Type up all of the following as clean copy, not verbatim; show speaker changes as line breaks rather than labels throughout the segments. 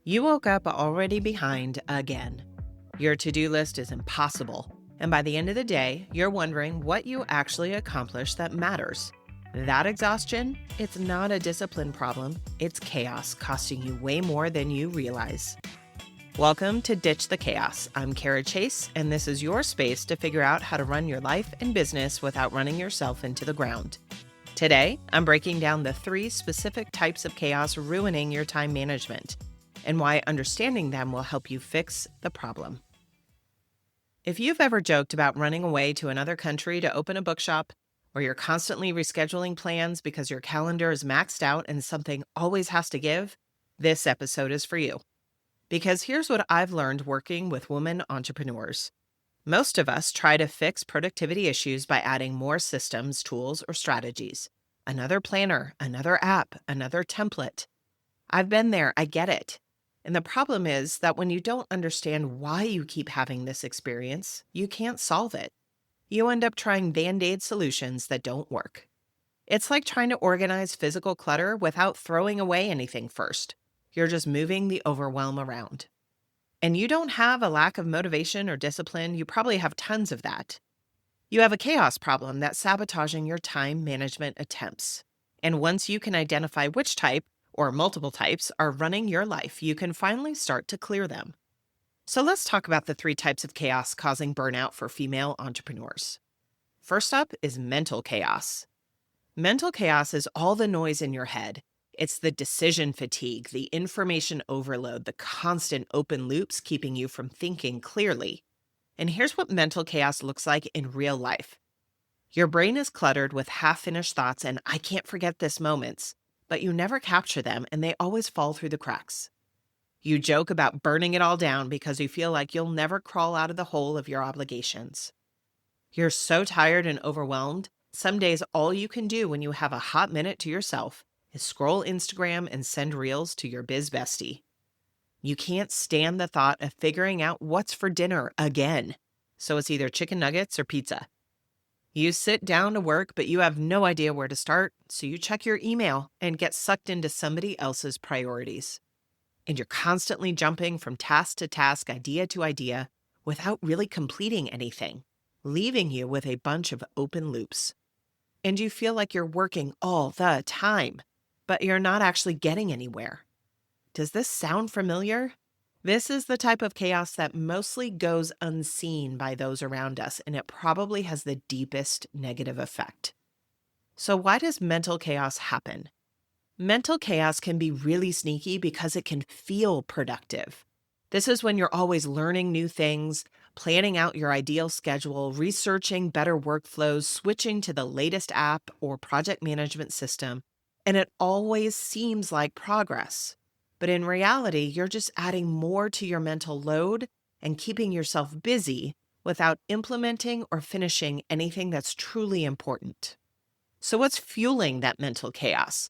You woke up already behind again. Your to-do list is impossible, and by the end of the day, you're wondering what you actually accomplished that matters. That exhaustion, it's not a discipline problem, it's chaos costing you way more than you realize. Welcome to Ditch the Chaos. I'm Cara, Chace, and this is your space to figure out how to run your life and business without running yourself into the ground. Today, I'm breaking down the 3 specific types of chaos ruining your time management, and why understanding them will help you fix the problem. If you've ever joked about running away to another country to open a bookshop, or you're constantly rescheduling plans because your calendar is maxed out and something always has to give, this episode is for you. Because here's what I've learned working with women entrepreneurs. Most of us try to fix productivity issues by adding more systems, tools, or strategies. Another planner, another app, another template. I've been there, I get it. And the problem is that when you don't understand why you keep having this experience, you can't solve it. You end up trying Band-Aid solutions that don't work. It's like trying to organize physical clutter without throwing away anything first. You're just moving the overwhelm around. And you don't have a lack of motivation or discipline, you probably have tons of that. You have a chaos problem that's sabotaging your time management attempts. And once you can identify which type, or multiple types, are running your life, you can finally start to clear them. So let's talk about the 3 types of chaos causing burnout for female entrepreneurs. First up is mental chaos. Mental chaos is all the noise in your head. It's the decision fatigue, the information overload, the constant open loops keeping you from thinking clearly. And here's what mental chaos looks like in real life. Your brain is cluttered with half-finished thoughts and "I can't forget this" moments, but you never capture them and they always fall through the cracks. You joke about burning it all down because you feel like you'll never crawl out of the hole of your obligations. You're so tired and overwhelmed, some days all you can do when you have a hot minute to yourself is scroll Instagram and send reels to your biz bestie. You can't stand the thought of figuring out what's for dinner again, so it's either chicken nuggets or pizza. You sit down to work, but you have no idea where to start, so you check your email and get sucked into somebody else's priorities. And you're constantly jumping from task to task, idea to idea, without really completing anything, leaving you with a bunch of open loops. And you feel like you're working all the time, but you're not actually getting anywhere. Does this sound familiar? This is the type of chaos that mostly goes unseen by those around us, and it probably has the deepest negative effect. So why does mental chaos happen? Mental chaos can be really sneaky because it can feel productive. This is when you're always learning new things, planning out your ideal schedule, researching better workflows, switching to the latest app or project management system, and it always seems like progress. But in reality, you're just adding more to your mental load and keeping yourself busy without implementing or finishing anything that's truly important. So what's fueling that mental chaos?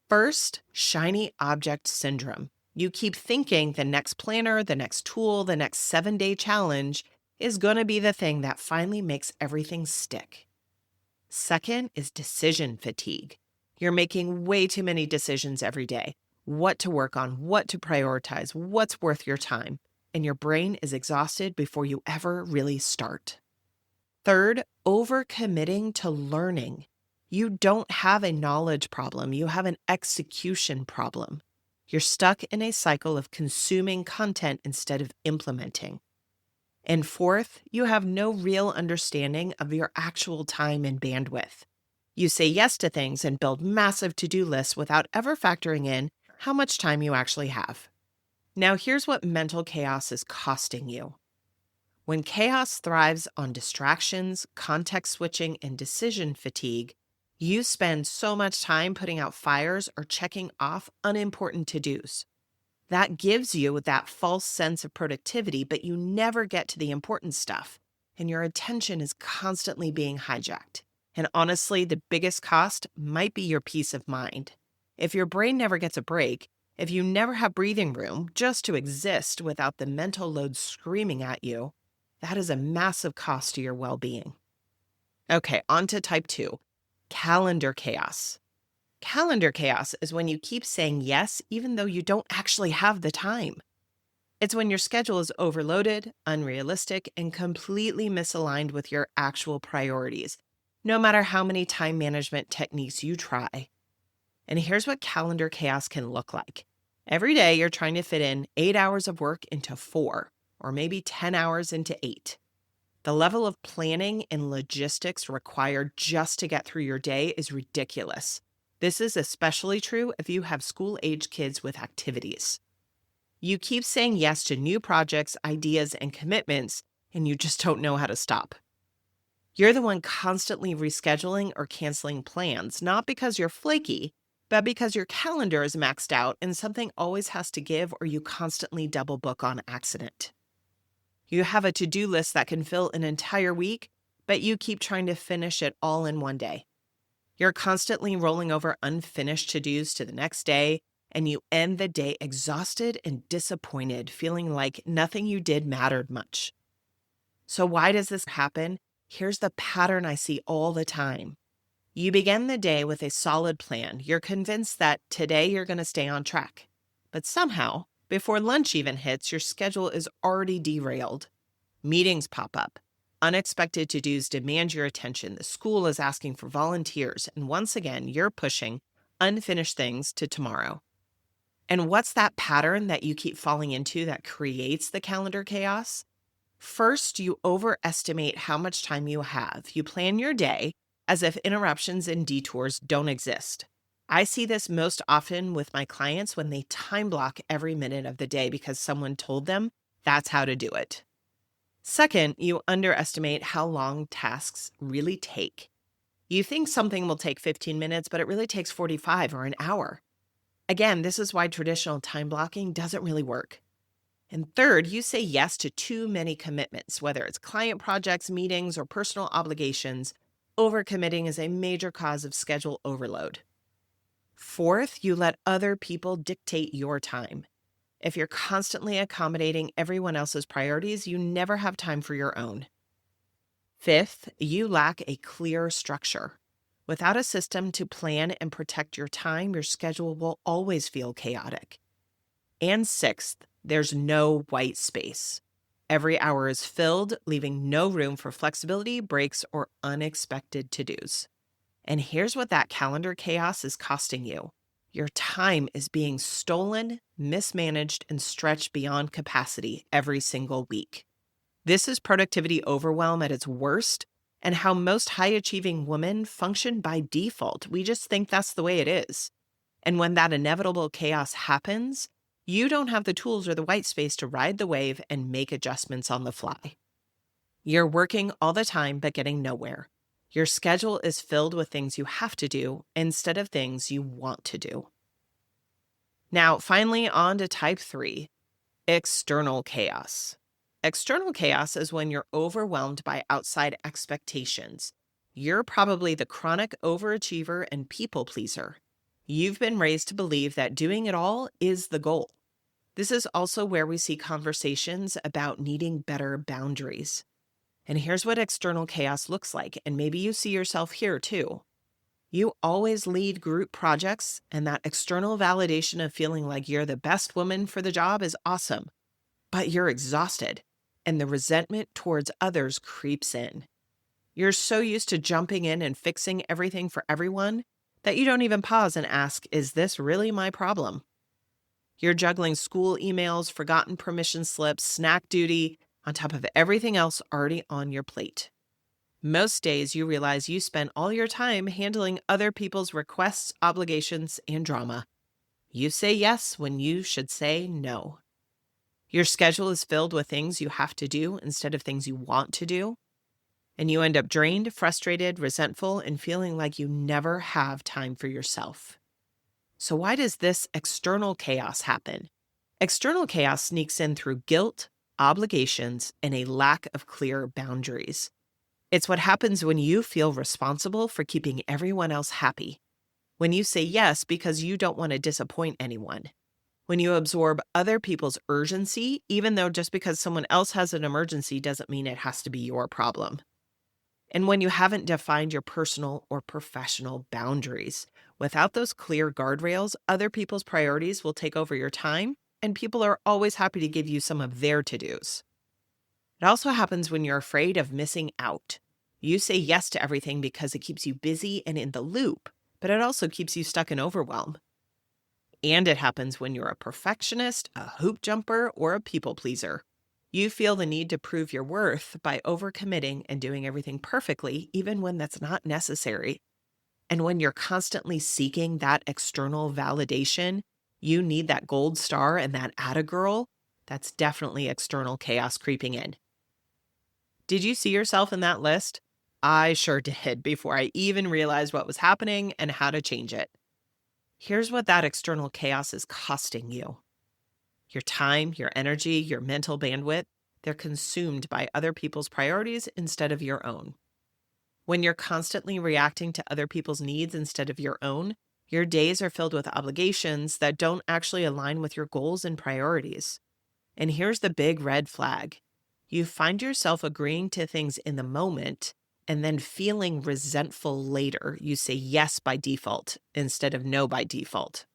First, shiny object syndrome. You keep thinking the next planner, the next tool, the next 7-day challenge is going to be the thing that finally makes everything stick. Second is decision fatigue. You're making way too many decisions every day. What to work on, what to prioritize, what's worth your time, and your brain is exhausted before you ever really start. Third, overcommitting to learning. You don't have a knowledge problem, you have an execution problem. You're stuck in a cycle of consuming content instead of implementing. And fourth, you have no real understanding of your actual time and bandwidth. You say yes to things and build massive to-do lists without ever factoring in how much time you actually have. Now here's what mental chaos is costing you. When chaos thrives on distractions, context switching, and decision fatigue, you spend so much time putting out fires or checking off unimportant to-dos. That gives you that false sense of productivity, but you never get to the important stuff, and your attention is constantly being hijacked. And honestly, the biggest cost might be your peace of mind. If your brain never gets a break, if you never have breathing room just to exist without the mental load screaming at you, that is a massive cost to your well-being. Okay, on to type 2, calendar chaos. Calendar chaos is when you keep saying yes, even though you don't actually have the time. It's when your schedule is overloaded, unrealistic, and completely misaligned with your actual priorities, no matter how many time management techniques you try. And here's what calendar chaos can look like. Every day, you're trying to fit in 8 hours of work into 4, or maybe 10 hours into 8. The level of planning and logistics required just to get through your day is ridiculous. This is especially true if you have school-age kids with activities. You keep saying yes to new projects, ideas, and commitments, and you just don't know how to stop. You're the one constantly rescheduling or canceling plans, not because you're flaky, but because your calendar is maxed out and something always has to give or you constantly double book on accident. You have a to-do list that can fill an entire week, but you keep trying to finish it all in one day. You're constantly rolling over unfinished to-dos to the next day, and you end the day exhausted and disappointed, feeling like nothing you did mattered much. So why does this happen? Here's the pattern I see all the time. You begin the day with a solid plan. You're convinced that today you're going to stay on track. But somehow, before lunch even hits, your schedule is already derailed. Meetings pop up. Unexpected to-dos demand your attention. The school is asking for volunteers. And once again, you're pushing unfinished things to tomorrow. And what's that pattern that you keep falling into that creates the calendar chaos? First, you overestimate how much time you have. You plan your day as if interruptions and detours don't exist. I see this most often with my clients when they time block every minute of the day because someone told them that's how to do it. Second, you underestimate how long tasks really take. You think something will take 15 minutes, but it really takes 45 or an hour. Again, this is why traditional time blocking doesn't really work. And third, you say yes to too many commitments, whether it's client projects, meetings, or personal obligations. Overcommitting is a major cause of schedule overload. Fourth, you let other people dictate your time. If you're constantly accommodating everyone else's priorities, you never have time for your own. Fifth, you lack a clear structure. Without a system to plan and protect your time, your schedule will always feel chaotic. And sixth, there's no white space. Every hour is filled, leaving no room for flexibility, breaks, or unexpected to-dos. And here's what that calendar chaos is costing you. Your time is being stolen, mismanaged, and stretched beyond capacity every single week. This is productivity overwhelm at its worst, and how most high-achieving women function by default. We just think that's the way it is. And when that inevitable chaos happens, you don't have the tools or the white space to ride the wave and make adjustments on the fly. You're working all the time but getting nowhere. Your schedule is filled with things you have to do instead of things you want to do. Now, finally, on to type 3, external chaos. External chaos is when you're overwhelmed by outside expectations. You're probably the chronic overachiever and people pleaser. You've been raised to believe that doing it all is the goal. This is also where we see conversations about needing better boundaries. And here's what external chaos looks like, and maybe you see yourself here too. You always lead group projects, and that external validation of feeling like you're the best woman for the job is awesome. But you're exhausted, and the resentment towards others creeps in. You're so used to jumping in and fixing everything for everyone that you don't even pause and ask, is this really my problem? You're juggling school emails, forgotten permission slips, snack duty, on top of everything else already on your plate. Most days you realize you spend all your time handling other people's requests, obligations, and drama. You say yes when you should say no. Your schedule is filled with things you have to do instead of things you want to do. And you end up drained, frustrated, resentful, and feeling like you never have time for yourself. So why does this external chaos happen? External chaos sneaks in through guilt, obligations, and a lack of clear boundaries. It's what happens when you feel responsible for keeping everyone else happy. When you say yes because you don't want to disappoint anyone. When you absorb other people's urgency, even though just because someone else has an emergency doesn't mean it has to be your problem. And when you haven't defined your personal or professional boundaries, Without those clear guardrails, other people's priorities will take over your time, and people are always happy to give you some of their to-dos. It also happens when you're afraid of missing out. You say yes to everything because it keeps you busy and in the loop, but it also keeps you stuck in overwhelm. And it happens when you're a perfectionist, a hoop jumper, or a people pleaser. You feel the need to prove your worth by overcommitting and doing everything perfectly, even when that's not necessary. And when you're constantly seeking that external validation, you need that gold star and that atta girl, that's definitely external chaos creeping in. Did you see yourself in that list? I sure did before I even realized what was happening and how to change it. Here's what that external chaos is costing you. Your time, your energy, your mental bandwidth, they're consumed by other people's priorities instead of your own. When you're constantly reacting to other people's needs instead of your own, your days are filled with obligations that don't actually align with your goals and priorities. And here's the big red flag. You find yourself agreeing to things in the moment and then feeling resentful later. You say yes by default instead of no by default.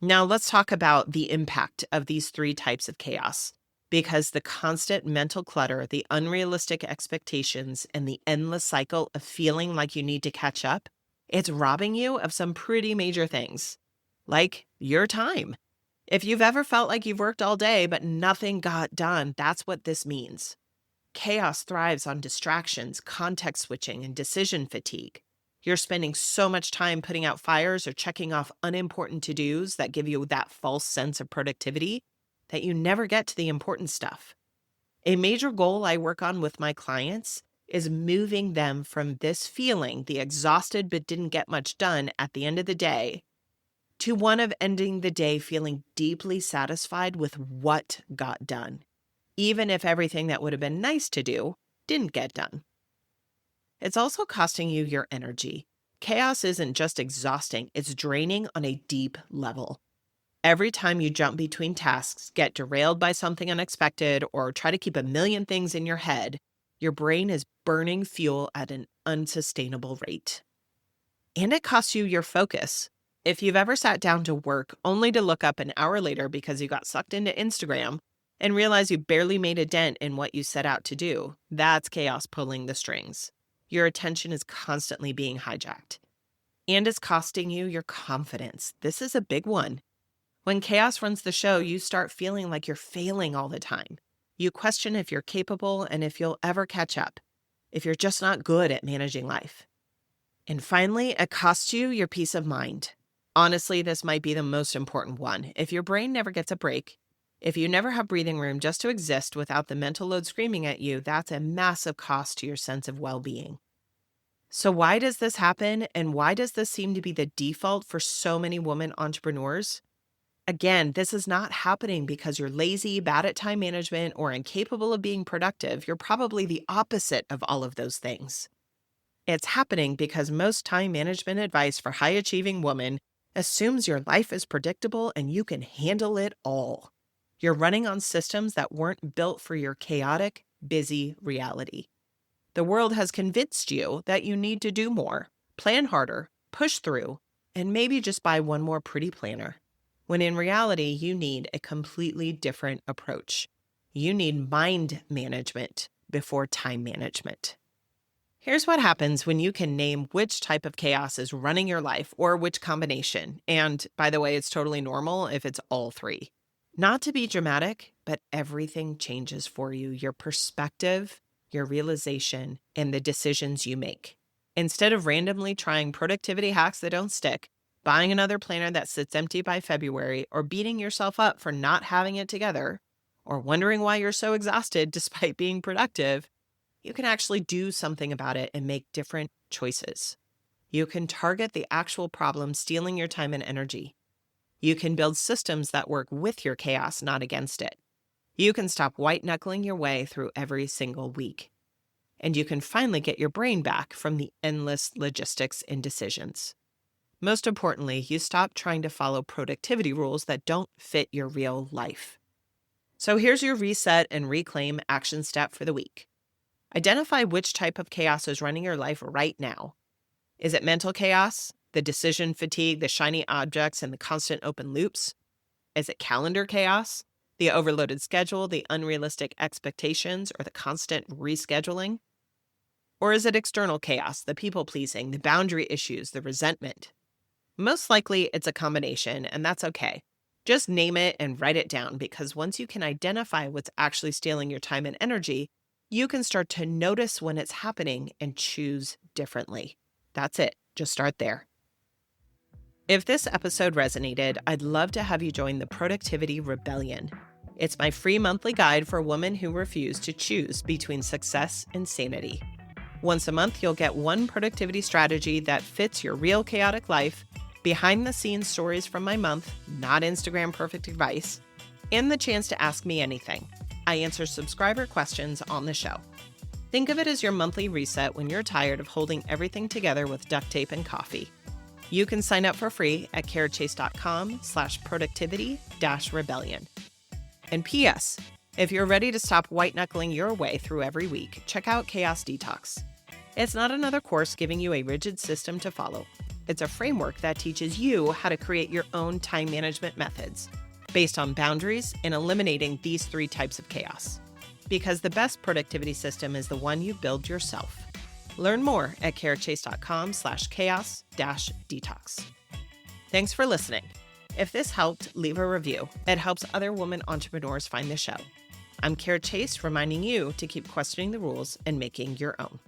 Now let's talk about the impact of these three types of chaos, because the constant mental clutter, the unrealistic expectations, and the endless cycle of feeling like you need to catch up, it's robbing you of some pretty major things, like your time. If you've ever felt like you've worked all day but nothing got done, that's what this means. Chaos thrives on distractions, context switching, and decision fatigue. You're spending so much time putting out fires or checking off unimportant to-dos that give you that false sense of productivity that you never get to the important stuff. A major goal I work on with my clients is moving them from this feeling, the exhausted but didn't get much done at the end of the day, to one of ending the day feeling deeply satisfied with what got done, even if everything that would have been nice to do didn't get done. It's also costing you your energy. Chaos isn't just exhausting, it's draining on a deep level. Every time you jump between tasks, get derailed by something unexpected, or try to keep a million things in your head, your brain is burning fuel at an unsustainable rate. And it costs you your focus. If you've ever sat down to work only to look up an hour later because you got sucked into Instagram and realize you barely made a dent in what you set out to do, that's chaos pulling the strings. Your attention is constantly being hijacked. And it's costing you your confidence. This is a big one. When chaos runs the show, you start feeling like you're failing all the time. You question if you're capable and if you'll ever catch up, if you're just not good at managing life. And finally, it costs you your peace of mind. Honestly, this might be the most important one. If your brain never gets a break, if you never have breathing room just to exist without the mental load screaming at you, that's a massive cost to your sense of well-being. So why does this happen, and why does this seem to be the default for so many women entrepreneurs? Again, this is not happening because you're lazy, bad at time management, or incapable of being productive. You're probably the opposite of all of those things. It's happening because most time management advice for high-achieving women assumes your life is predictable and you can handle it all. You're running on systems that weren't built for your chaotic, busy reality. The world has convinced you that you need to do more, plan harder, push through, and maybe just buy one more pretty planner. When in reality, you need a completely different approach. You need mind management before time management. Here's what happens when you can name which type of chaos is running your life or which combination. And by the way, it's totally normal if it's all three. Not to be dramatic, but everything changes for you. Your perspective, your realization, and the decisions you make. Instead of randomly trying productivity hacks that don't stick, buying another planner that sits empty by February, or beating yourself up for not having it together, or wondering why you're so exhausted despite being productive, you can actually do something about it and make different choices. You can target the actual problem stealing your time and energy. You can build systems that work with your chaos, not against it. You can stop white-knuckling your way through every single week. And you can finally get your brain back from the endless logistics and decisions. Most importantly, you stop trying to follow productivity rules that don't fit your real life. So here's your reset and reclaim action step for the week. Identify which type of chaos is running your life right now. Is it mental chaos? The decision fatigue, the shiny objects, and the constant open loops? Is it calendar chaos? The overloaded schedule, the unrealistic expectations, or the constant rescheduling? Or is it external chaos, the people-pleasing, the boundary issues, the resentment? Most likely, it's a combination, and that's okay. Just name it and write it down, because once you can identify what's actually stealing your time and energy, you can start to notice when it's happening and choose differently. That's it. Just start there. If this episode resonated, I'd love to have you join the Productivity Rebellion. It's my free monthly guide for women who refuse to choose between success and sanity. Once a month, you'll get one productivity strategy that fits your real chaotic life, behind-the-scenes stories from my month, not Instagram perfect advice, and the chance to ask me anything. I answer subscriber questions on the show. Think of it as your monthly reset when you're tired of holding everything together with duct tape and coffee. You can sign up for free at carachace.com/productivity-rebellion. And P.S. If you're ready to stop white-knuckling your way through every week, check out Chaos Detox. It's not another course giving you a rigid system to follow. It's a framework that teaches you how to create your own time management methods based on boundaries and eliminating these 3 types of chaos. Because the best productivity system is the one you build yourself. Learn more at carachace.com/chaos-detox. Thanks for listening. If this helped, leave a review. It helps other women entrepreneurs find the show. I'm Cara Chace, reminding you to keep questioning the rules and making your own.